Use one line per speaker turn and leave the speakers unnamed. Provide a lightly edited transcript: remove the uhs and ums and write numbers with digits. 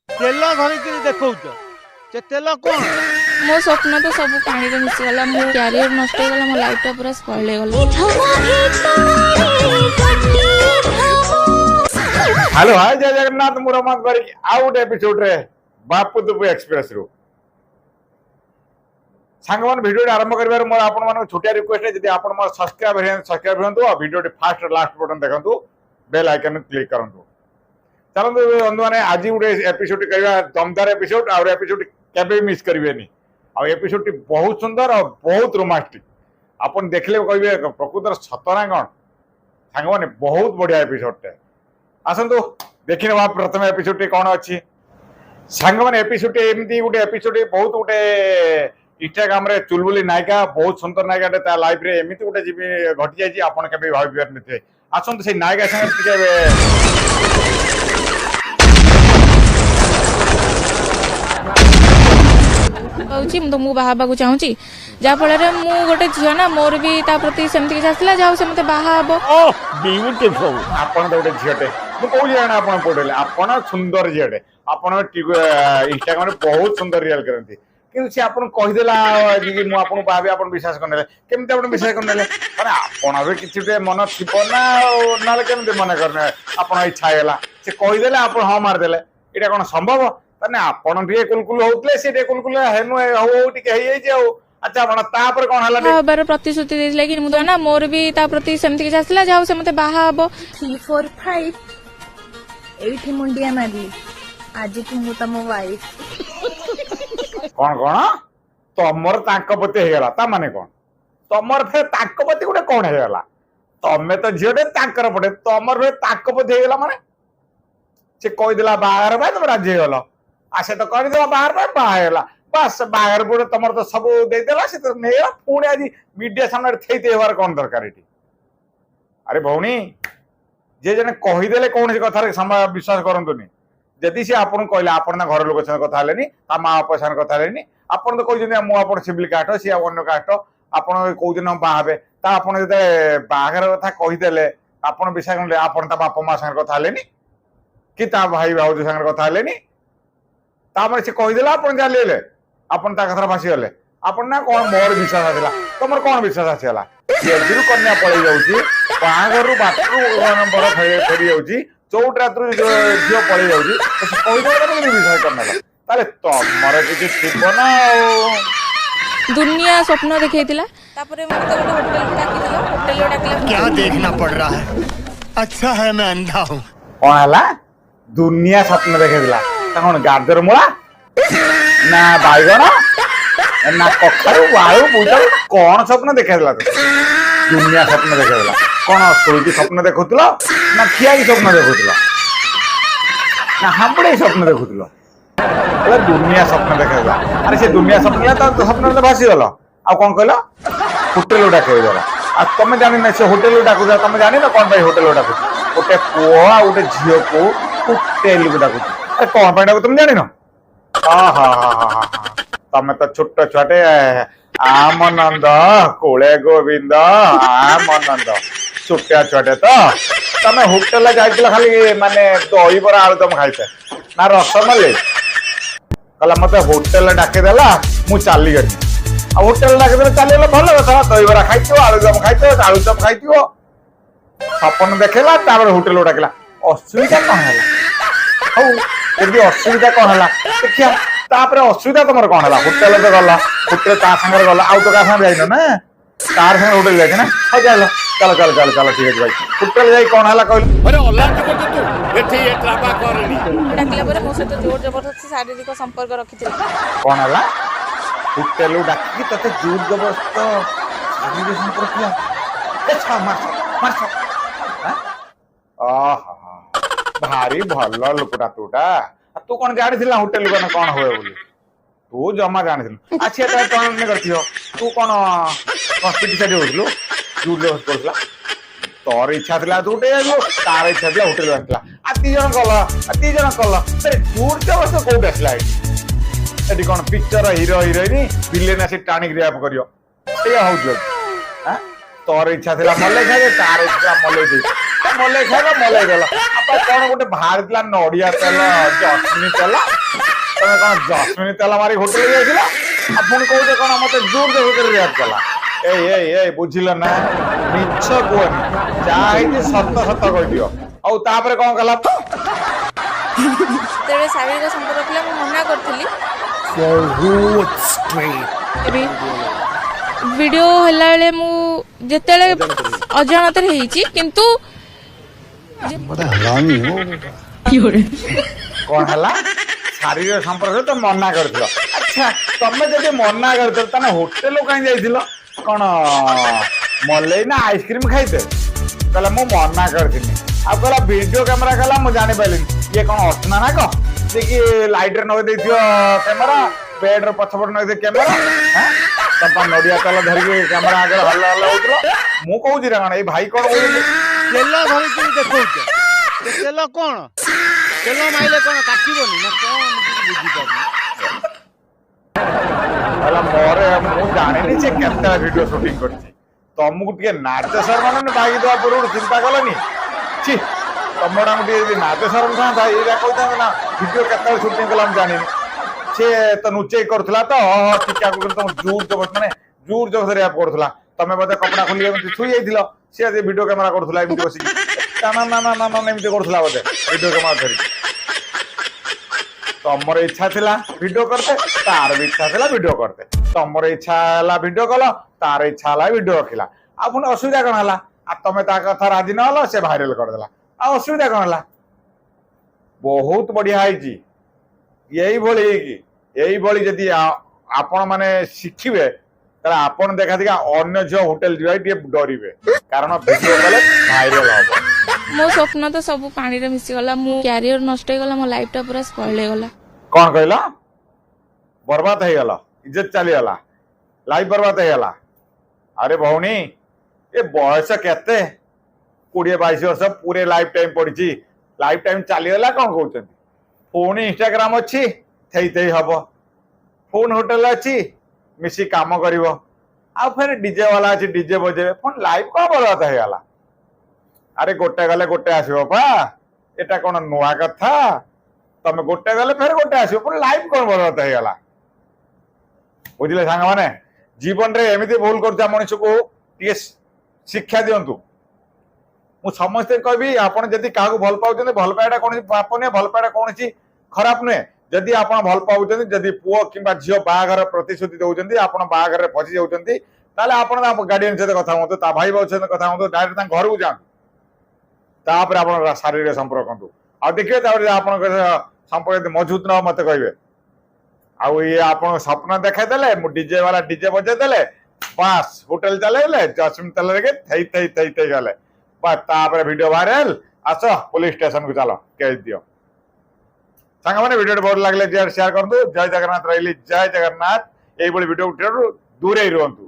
तेल धरिकी देखौच से तेल कौन
मो स्वप्न तो सब पानी रे मिसिगला मो कैरियर नष्ट हो गला मो लाइफ टा पूरा स्पॉइल हो
हेलो हाय जय जगन्नाथ मुरमत करी आउ गोटे एपिसोड रे बापू दुपु एक्सप्रेस रु सांगमान वीडियो आरंभ करिबार मोर आपन मानको छोटिया रिक्वेस्ट है जदि आपन मोर सब्सक्राइब हंतु वीडियो फास्ट लास्ट बटन देखंतु बेल आइकन क्लिक करंतु चलंतु बंधु माने आज गोटे एपिसोड करबा दमदार एपिसोड और एपिसोड केबे मिस करिवेनी आ एपिसोड बहुत सुंदर और बहुत रोमांटिक आपन देखले कहबे प्रकृतर सतना कोन सांग माने बहुत बढ़िया एपिसोड टे आसंतु देखिने बा प्रथम एपिसोड कौन अच्छी सांग मैंने एपिसोड एमती गोटे एपिसोड बहुत गोटे इंस्टाग्राम रे चुलबुली नायिका बहुत सुंदर नायिका ता लाइफ रे एमती गोटे जीवी घटी जाई आपन केबे भाबी पार नथे आसंतु से नायिका संगे टिके
कहूची तो मु बाहा को चाहूची जा फल मु गोटे झील ना मोर भी ता प्रति सेमती किसी आसला जाऊ से मते बाहा हबो
ओह ब्यूटीफुल
आपन तो गोटे झीटे मु कहू जाना आपन पडले आपन सुंदर झीटे आपन इंस्टाग्राम रे बहुत सुंदर रियल करंती किंतु से आपन कहि देला कि मु आपन भाबे आपन विश्वास करनेले केमते आपन विश्वास करनेले माने आपन बे किछटे मन थिपो ना नाले केमते मन करने आपन इच्छा हैला से कहि देला आपन हां मार देले एटा कोन संभव तने आपन टिके कुलकुल होतले से टिके कुलकुल हेनु हो टिके हेई जाऊ अच्छा बना ता पर कोन हला
हां बार प्रतिश्रुति देले कि मु तो ना मोर भी ता प्रति सेमती किसी आसला जाऊ से मते बाहा हबो
3 4 5 एठी मुंडिया मारली आज तू मु तम वाइफ
कौन कौन तमर तांक पति हेगला ता माने कौन तमर फे तांक पति गुटे कौन हेगला तमे तो झियोटे तांकर पटे तमर फे तांक पति हेगला माने से कहि देला बाहर भाई तुम राज्य हेगला आसे तो कहि देला बाहर भाई बाहर हेगला बस बाहर पुरे तमर तो सब दे देला से तो नेला पुणे आज मीडिया सामने थैते हेबार कौन दरकार एटी अरे भौणी जे जने कहि देले कौन से कथा रे विश्वास करंतुनी जदि से आपन कहले आपन घर लोक संग कथा लेनी ता माँ बापा संग कथा लेनी आपन तो कहजनी मु आपन सिविल काट सी अन्य काट आपन कौ दिन बाहे ता आपन जते बाहागर कथा कहि देले आपन विश्वास करले आपन ता बापा माँ संग कथा लेनी कि ता भाई भाउज संग कथा लेनी तापर से कहि देला आपन जा लेले आपन ता कथा फासी गले आपन ना कोन मोर विश्वास आछला तमर कोन विश्वास आछला जेजु कन्या पळै जाउची बाहागर रु बाटरू बड़ फेरी जाउची चौट रात्र झील पड़े जाऊँगी विश्वास करना ताले तमर किसी थिबो ना
दुनिया स्वप्न देखैतिला तापरे मते गोटे होटल डाकिला
क्या देखना पड़ रहा है अच्छा है मैं अंधा हूँ
कौन हला दुनिया स्वप्न देखेला कौन गाजर मूला ना बैगन ना कखारू आलू बुझा कौन स्वप्न देखेला दुनिया स्वप्न देखेला कौन शोई स्वप्न देखुला ना खिया स्वप्न देखुला ना हाबड़े स्वप्न देखुला दुनिया स्वप्न देखेला अरे से दुनिया स्वप्न तो स्वप्न भासी गल आ कौन कहल होटेल डाकदेला आ तुम जानी ना से होटेल डाक तुम जानी ना कौन होटेल डाक गोटे पुओ आ गोटे झील को होटेल को डाक अरे कौन डाक तुम जानी ना हाँ हाँ हाँ हाँ हाँ तमें तो छोट छुआटे आमनंद कोले गोविंद आमनंद छोटिया छुआटे तो तमें होटेल जाइल खाली माने दही बरा आलू दम खाइते ना रसमलाई कहला मत होटेल डाकेदेला मु चली गली आ होटेल डाकेदेला चलीगला भल कथा दही बरा खाइथिबो आलू दम खाइथिबो आलू चप खाइथिबो सपन देखेला तापर होटेल डाकेला असुविधा कौन है हौ यदि असुविधा कौन है देखिया तापर असुविधा तुम कौन है होटेल तो गला होटेल ता संगे गला आउ तो का संगे जाइन ना तार संगे होटेल जाइए ना हो चलो चलो चलो चलो चलो ठीक है भाई होटेल जाई कौन है कहल
अरे ऑनलाइन तो तू एठी ये ट्रापा करनी
डाकिला परे मो सहित जोर जबरदस्ती शारीरिक संपर्क रखिथिला
कौन है होटेल डाकी तते जोर जबरदस्त शारीरिक संपर्क किया अच्छा मार आहा भारी भल लोकटा तूटा तू कौन जानी होटेल कौन कौन हुए बोली तू जमा जानी अच्छा कौन नहीं करती हो तू कौन कस्पिटी होलु जूट कर तोर इच्छा था तू तार इच्छा था होटेल आसला दी जन कल जूट जबरदस्त कौट आसला ये कौन पिक्चर हिरो हिरोइन विलेन आसी टाणिक रैप कर तोर इच्छा था मल्ले खाए तार इच्छा मल्ले ମଲେଇ ଖାଇଲ ମଲେଇ ଦେଲ କଣ ଗୋଟେ ବାହାରିଥିଲା ନଡିଆ ତେଲ ଜସ୍ମିନି ତେଲ ତମେ କଣ ଜସ୍ମିନି ତେଲ ମାରି ହୋଟେଲ ଯାଇଥିଲ ପୁଣି କହୁଛ କଣ ମତେ ଜୋର ଜବରଦସ୍ତି ରିଆକ୍ଟ କଲା ଏଇ ବୁଝିଲ ନା ମିଛ କୁହନି ଯାହା ହେଇଛି ସତ ସତ କହିଦିଅ ଆଉ ତାପରେ କଣ କଲା
ଯେତେବେଳେ ଶାରୀରିକ ସମ୍ପର୍କ ଥିଲା ମୁଁ ମନା କରିଥିଲି
ବହୁତ ଷ୍ଟ୍ରେଟ୍
ଏବେ ଭିଡିଓ ହେଲା ବେଳେ ମୁଁ ଯେତେବେଳେ ଅଜାଣତରେ ହେଇଛି କିନ୍ତୁ
बड़ा हरामी हो
କଣ ହେଲା ଶାରୀରିକ ସମ୍ପର୍କ ତ ମନା କରିଥିଲ ଆଚ୍ଛା ତମେ ଯଦି ମନା କରିଥିଲ ତାହେଲେ ହୋଟେଲ କାହିଁ ଯାଇଥିଲ କଣ ମଲେଇ ନା ଆଇସ୍କ୍ରିମ ଖାଇତେ କହିଲା ମୁଁ ମନା କରିଥିଲି ଆଉ କହିଲା ଭିଡିଓ କ୍ୟାମେରା କଲା ମୁଁ ଜାଣିପାରିଲିନି ଇଏ କଣ ଅର୍ଚନା ନା କହ ଯେ କି ଲାଇଟରେ ନଗେଇ ଦେଇଥିବ କ୍ୟାମେରା ବେଡର ପଛପଟେ ନଗେଇ ଦେଇଥିବ କ୍ୟାମେରା ତମ ନଡିଆ ତେଲ ଧରିକି କ୍ୟାମେରା ଆଗରେ ହଲ ହଲ ହଉଥିଲ ମୁଁ କହୁଛି ନା କଣ ଏଇ ଭାଇ କଣ କହୁଛନ୍ତି
ତେଲ ଧରିକି ଦେଖଉଛ ତେଲ କଣ ତେଲ ମାଇଲେ କଣ କାଟିବନି ନା କଣ ମୁଁ କିଛି ବୁଝିପାରୁନି
ହେଲା ମୋର ମୁଁ ଜାଣିନି ସେ କେତେଟା ଭିଡିଓ ସୁଟିଂ କରିଛି ତମକୁ ଟିକେ ନାଚେଶ୍ୱର ମାନେ ବାଇକି ଦେବା ପୂର୍ବରୁ ଚିନ୍ତା କଲନି ଛି ତମଟାଙ୍କୁ ଟିକେ ଯଦି ନାଚେଶ୍ୱର ଥାନ୍ତା ଏଇଟା କହିଥାନ୍ତେ ନା ଭିଡିଓ କେତେବେଳେ ସୁଟିଂ କଲା ମୁଁ ଜାଣିନି ସିଏ ତ ନୁଚେଇ କରୁଥିଲା ତ ଟିକେ ଆଗକୁ ତମ ଜୋର ଜବରଦସ୍ତ ମାନେ ଜୋର ଜବରଦସ୍ତ ରେପ କରୁଥିଲା ତମେ ବୋଧେ କପଡା ଖୋଲି ଏମିତି ଛୁଇ ଯାଇଥିଲ ସିଏ ଭିଡିଓ କ୍ୟାମେରା କରୁଥିଲା ଏମିତି ବସିକି ଏମିତି କରୁଥିଲା ବୋଧେ ଭିଡିଓ କ୍ୟାମେରା ଧରିକି ତମର ଇଚ୍ଛା ଥିଲା ଭିଡିଓ କରତେ ତାର ବି ଇଚ୍ଛା ଥିଲା ଭିଡିଓ କରତେ ତମର ଇଚ୍ଛା ହେଲା ଭିଡିଓ କଲ ତାର ଇଚ୍ଛା ହେଲା ଭିଡିଓ ରଖିଲା ଆଉ ପୁଣି ଅସୁବିଧା କଣ ହେଲା ଆଉ ତମେ ତା କଥା ରାଜି ନ ହେଲ ସେ ଭାଇରାଲ କରିଦେଲା ଆଉ ଅସୁବିଧା କଣ ହେଲା ବହୁତ ବଢିଆ ହେଇଛି ଏଇଭଳି ଯଦି ଆପଣ ମାନେ ଶିଖିବେ ତାହେଲେ ଆପଣ ଦେଖା ଦେଖା ଅନ୍ୟ ଝିଅ ହୋଟେଲ ଯିବା ଟିକେ ଡରିବେ କାରଣ ଭିଡିଓ କଲେ ଭାଇରାଲ ହବ
ମୋ ସ୍ୱପ୍ନ ତ ସବୁ ପାଣିରେ ମିଶିଗଲା ମୁଁ କ୍ୟାରିୟର ନଷ୍ଟ ହେଇଗଲା ମୋ ଲାଇଫ ଟା ପୁରା ସ୍ପଏଲ ହେଇଗଲା
କଣ କହିଲ ବର୍ବାଦ ହେଇଗଲା ଇଜ୍ଜତ ଚାଲିଗଲା ଲାଇଫ ବର୍ବାଦ ହେଇଗଲା ଆରେ ଭଉଣୀ ଏ ବୟସ କେତେ 20-22 ବର୍ଷ ପୁरे ଲାଇଫ ଟାଇମ ପଡିଛି ଲାଇଫ ଟାଇମ ଚାଲିଗଲା କଣ କହୁଛନ୍ତି ପୁଣି ଇନଷ୍ଟାଗ୍ରାମ ଅଛି ଥେଇ ହବ ପୁଣି ହୋଟେଲ ଅଛି ମିଶି କାମ କରିବ ଆଉ ଫେର ଡିଜେ ବାଲା ଅଛି ଡିଜେ ବଜେଇବେ ପୁଣି ଲାଇଫ କଣ ବର୍ବାଦ ହେଇଗଲା ଆରେ ଗୋଟେ ଗଲେ ଗୋଟେ ଆସିବ ପା ଏଟା କଣ ନୂଆ କଥା ତମେ ଗୋଟେ ଗଲେ ଫେର ଗୋଟେ ଆସିବ ପୁଣି ଲାଇଫ କଣ ବର୍ବାଦ ହେଇଗଲା ବୁଝିଲେ ସାଙ୍ଗମାନେ ଜୀବନରେ ଏମିତି ଭୁଲ କରୁଥିବା ମଣିଷକୁ ଟିକେ ଶିକ୍ଷା ଦିଅନ୍ତୁ ମୁଁ ସମସ୍ତେ କହିବି ଆପଣ ଯଦି କାହାକୁ ଭଲ ପାଉଛନ୍ତି ଭଲ ପାଇବାଟା କୌଣସି ପାପ ନୁହେଁ ଭଲ ପାଇବାଟା କୌଣସି ଖରାପ ନୁହେଁ ଯଦି ଆପଣ ଭଲ ପାଉଛନ୍ତି ଯଦି ପୁଅ କିମ୍ବା ଝିଅ ବାହାଘର ପ୍ରତିଶ୍ରୁତି ଦଉଛନ୍ତି ଆପଣ ବାହାଘରରେ ଫସି ଯାଉଛନ୍ତି ତାହେଲେ ଆପଣ ତା ଗାର୍ଡିଆନ ସହିତ କଥା ହୁଅନ୍ତୁ ତା ଭାଇ ଭାଇ ସହିତ କଥା ହୁଅନ୍ତୁ ଡାଇରେକ୍ଟ ତାଙ୍କ ଘରକୁ ଯାଆନ୍ତୁ ତାପରେ ଆପଣ ଶାରୀରିକ ସମ୍ପର୍କ କରନ୍ତୁ ଆଉ ଦେଖିବେ ତାପରେ ଆପଣଙ୍କ ସମ୍ପର୍କ ଯଦି ମଜବୁତ ନ ମତେ କହିବେ ଆଉ ଇଏ ଆପଣ ସ୍ୱପ୍ନ ଦେଖାଇଦେଲେ ମୁଁ ଡିଜେ ବାଲା ଡିଜେ ବଜେଇ ଦେଲେ ବାସ୍ ହୋଟେଲ ଚଲେଇଲେ ଜସ୍ମିନ ତେଲରେ ଥେଇ ଗଲେ ବାସ୍ ତାପରେ ଭିଡିଓ ଭାଇରାଲ ଆସ पुलिस स्टेशन को चलो केस दियो सामने वीडियो बहुत लगे शेयर करतु जय जगन्नाथ रही जय जगन्नाथ ये वीडियो दूरे रुहतु।